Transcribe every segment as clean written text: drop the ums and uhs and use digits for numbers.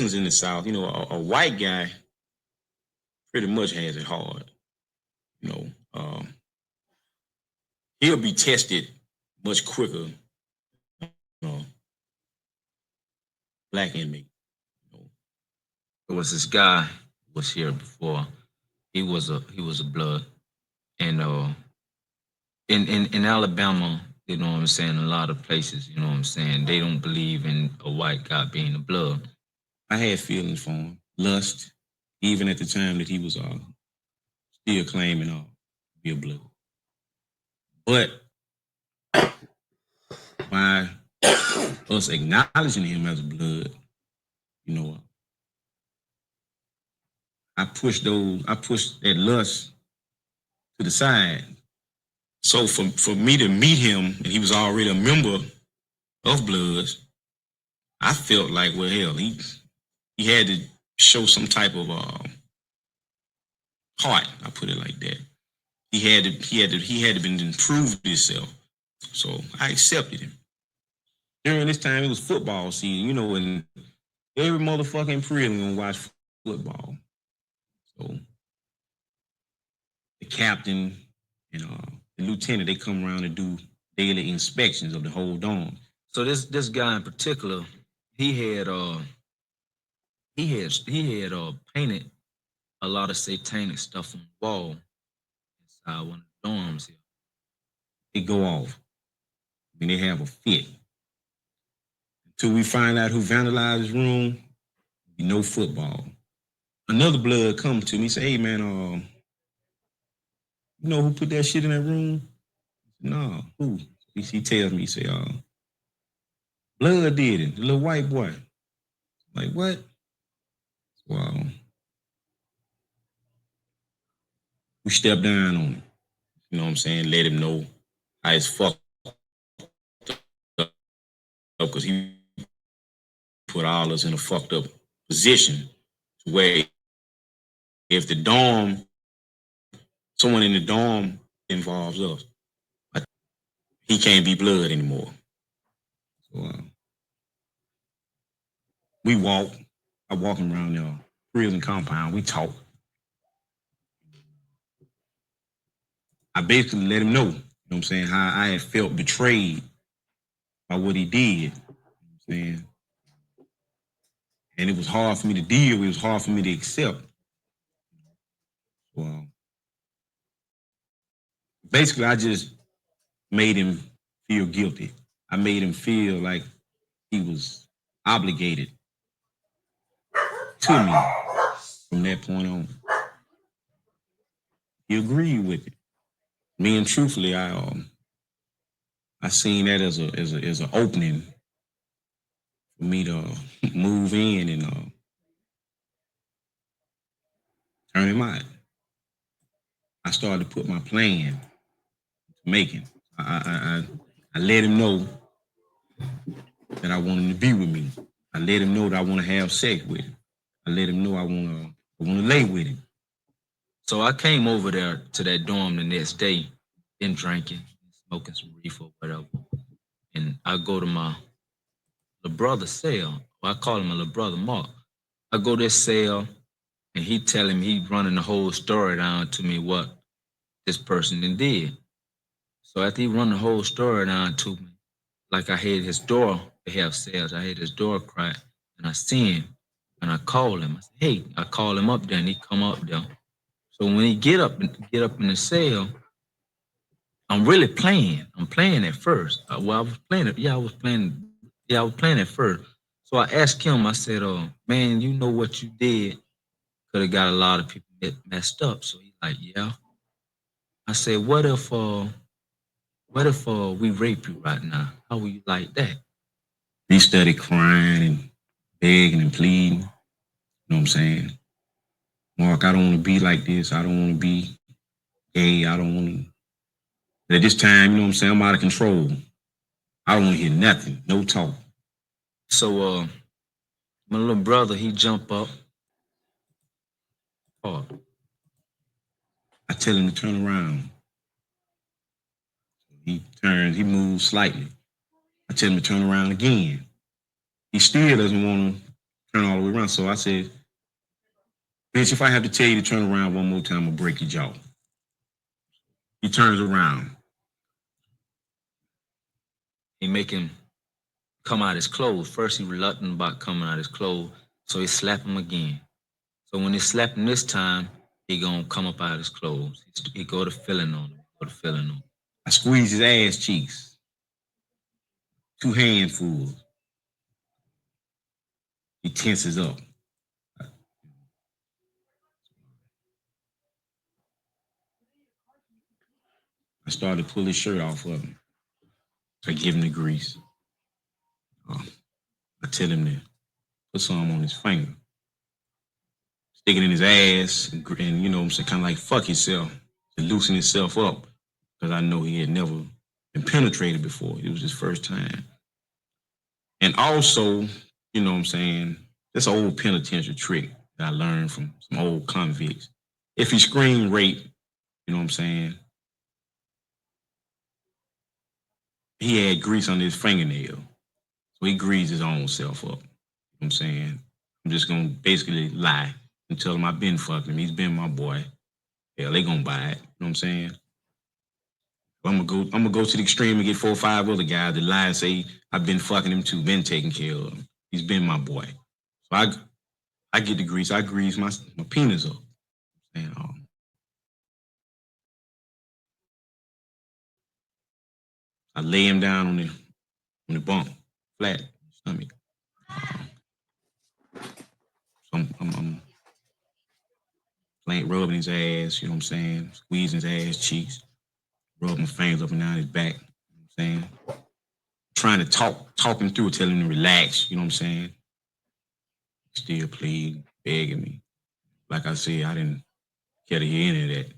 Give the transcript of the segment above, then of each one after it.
in the South, a white guy pretty much has it hard. You know, he'll be tested much quicker. You black inmate. You know. There was this guy who was here before. He was a blood, and in Alabama, you know what I'm saying. A lot of places, you know what I'm saying. They don't believe in a white guy being a blood. I had feelings for him, lust, even at the time that he was still claiming be a blood. But by us acknowledging him as a blood, you know, I pushed that lust to the side. So for me to meet him, and he was already a member of Bloods, I felt like, well, hell, he had to show some type of heart. I put it like that. He had to been improved himself. So I accepted him. During this time, it was football season, and every motherfucker in prison gonna watch football. So the captain and the lieutenant, they come around and do daily inspections of the whole dome. So this guy in particular, he had painted a lot of satanic stuff on the wall inside one of the dorms here. They go off. I mean, they have a fit. Until we find out who vandalized his room, no football. Another blood comes to me, say, hey man, you know who put that shit in that room? No, who? He tells me, he say, blood did it, the little white boy. Like, what? Well, we stepped down on him. You know what I'm saying? Let him know how it's fucked up because he put all us in a fucked up position to where if the dorm, someone in the dorm involves us, he can't be blood anymore. So we walk. I walk him around the prison compound. We talk. I basically let him know, you know what I'm saying, how I had felt betrayed by what he did. You know what I'm saying? And it was hard for me to deal with, it was hard for me to accept. Well, basically, I just made him feel guilty. I made him feel like he was obligated to me from that point on. He agreed with it. Me and truthfully, I seen that as an opening for me to move in and turn him out. I started to put my plan to making. I let him know that I want him to be with me. I let him know that I want to have sex with him. I let him know I want to lay with him. So I came over there to that dorm the next day, been drinking, smoking some reefer or whatever. And I go to my little brother's cell. Well, I call him my little brother Mark. I go to his cell and he telling me, he running the whole story down to me what this person did. So after he run the whole story down to me, like I heard his door, they have cells, I heard his door crack and I see him and I call him. I say, hey, I call him up there and he come up there. So when he get up in the cell, I'm really playing. I'm playing at first. Well, I was playing it. Yeah, I was playing. Yeah, I was playing at first. So I asked him. I said, man, you know what you did could have got a lot of people messed up." So he's like, "Yeah." I said, what if we rape you right now? How would you like that?" He started crying and begging and pleading. You know what I'm saying? Mark, I don't want to be like this. I don't want to be gay. I don't want to. But at this time, you know what I'm saying? I'm out of control. I don't want to hear nothing. No talk. So my little brother, he jump up. Oh, I tell him to turn around. He turns, he moves slightly. I tell him to turn around again. He still doesn't want to turn all the way around. So I said, bitch, if I have to tell you to turn around one more time, I'll break your jaw. He turns around. He make him come out his clothes. First, he reluctant about coming out his clothes, so he slap him again. So when he slap him this time, he gonna come up out of his clothes. He go to feeling on him. Go to feeling on him. I squeeze his ass cheeks. 2 handfuls. He tenses up. I started to pull his shirt off of him. I give him the grease. I tell him to put some on his finger. Stick it in his ass and you know what I'm saying, kind of like fuck himself to loosen himself up. Because I know he had never been penetrated before. It was his first time. And also, you know what I'm saying, that's an old penitentiary trick that I learned from some old convicts. If he screamed rape, you know what I'm saying, he had grease under his fingernail. So he greased his own self up. You know what I'm saying? I'm just going to basically lie and tell him I've been fucking him. He's been my boy. Hell, they going to buy it. You know what I'm saying? I'm gonna go to the extreme and get 4 or 5 other guys that lie and say I've been fucking him too, been taking care of him. He's been my boy. So I get the grease. I grease my penis up. And I lay him down on the bunk, flat stomach. So I'm rubbing his ass. You know what I'm saying? Squeezing his ass cheeks, rubbing my fingers up and down his back. You know what I'm saying? Trying to talk him through, telling him to relax. You know what I'm saying? Still pleading, begging me. Like I said, I didn't care to hear any of that.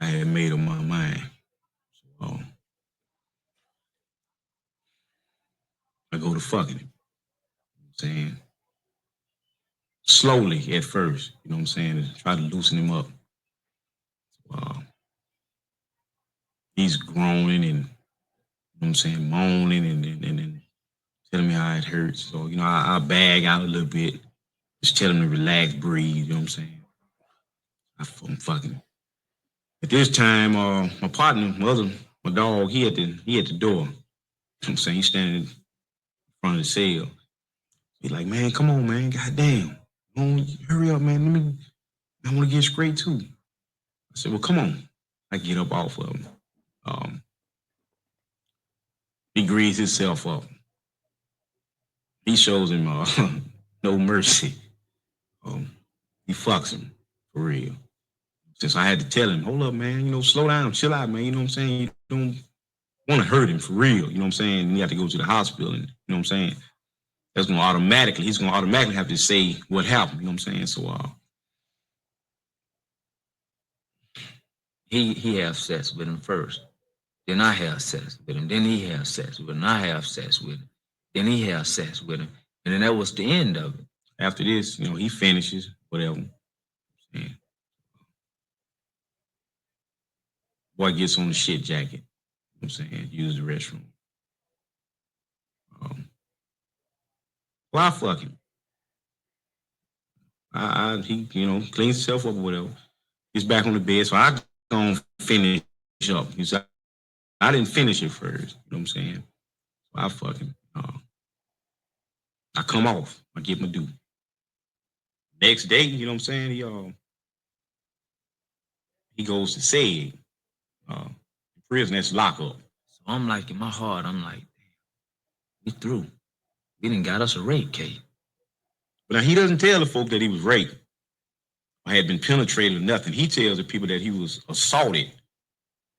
I had made up my mind. So I go to fucking him. You know what I'm saying? Slowly at first, you know what I'm saying? To try to loosen him up. He's groaning and, you know what I'm saying, moaning and telling me how it hurts. So, you know, I bag out a little bit, just tell him to relax, breathe, you know what I'm saying? I'm fucking. At this time, my partner, my dog, he at the door. You know what I'm saying? He's standing in front of the cell. He's like, man, come on, man, goddamn. Hurry up, man. I want to get straight too. I said, well, come on. I get up off of him. He greases himself up. He shows him no mercy. He fucks him for real. Since I had to tell him, hold up, man, you know, slow down, chill out, man. You know what I'm saying? You don't want to hurt him for real. You know what I'm saying? And you have to go to the hospital, and you know what I'm saying? He's gonna automatically have to say what happened. You know what I'm saying? So he have sex with him first. Then I have sex with him. Then he have sex with him. I have sex with him. Then he have sex with him. And then that was the end of it. After this, you know, he finishes, whatever. And boy gets on the shit jacket. You know what I'm saying? Use the restroom. Well, I fuck him. He, you know, cleans himself up or whatever. He's back on the bed, so I gonna finish up. He said, I didn't finish it first. You know what I'm saying? So I fuck him. I come off. I get my due. Next day, you know what I'm saying? He goes to SEG. Prison, that's lockup. So I'm like, in my heart, I'm like, damn, we through. We done got us a rape case. But now he doesn't tell the folk that he was raped or had been penetrated or nothing. He tells the people that he was assaulted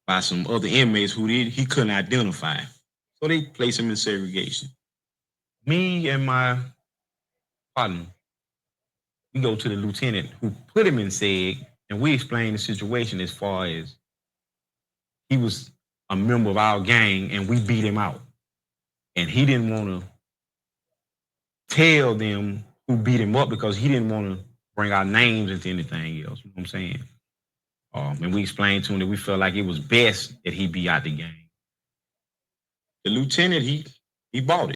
by some other inmates who he couldn't identify. So they place him in segregation. Me and my partner, we go to the lieutenant who put him in SEG, and we explain the situation as far as he was a member of our gang and we beat him out. And he didn't want to tell them who beat him up because he didn't want to bring our names into anything else. You know what I'm saying? And we explained to him that we felt like it was best that he be out the game. The lieutenant, he bought it.